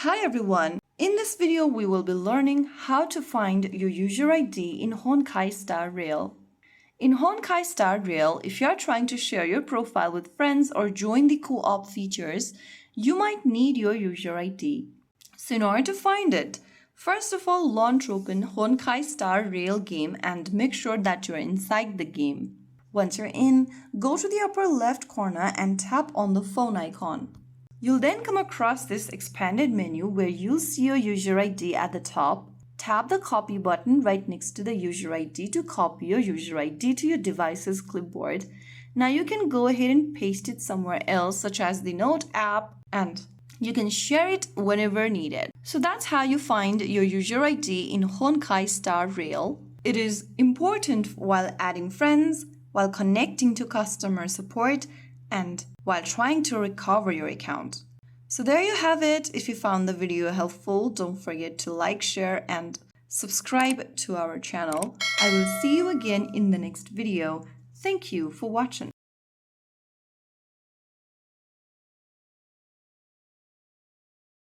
Hi everyone! In this video, we will be learning how to find your user ID in Honkai Star Rail. In Honkai Star Rail, if you are trying to share your profile with friends or join the co-op features, you might need your user ID. So in order to find it, first of all, launch open Honkai Star Rail game and make sure that you're inside the game. Once you're in, go to the upper left corner and tap on the phone icon. You'll then come across this expanded menu where you'll see your user ID at the top. Tap the copy button right next to the user ID to copy your user ID to your device's clipboard. Now you can go ahead and paste it somewhere else, such as the Note app, and you can share it whenever needed. So that's how you find your user ID in Honkai Star Rail. It is important while adding friends, while connecting to customer support, and while trying to recover your account. So there you have it. If you found the video helpful, don't forget to like, share, and subscribe to our channel. I will see you again in the next video. Thank you for watching.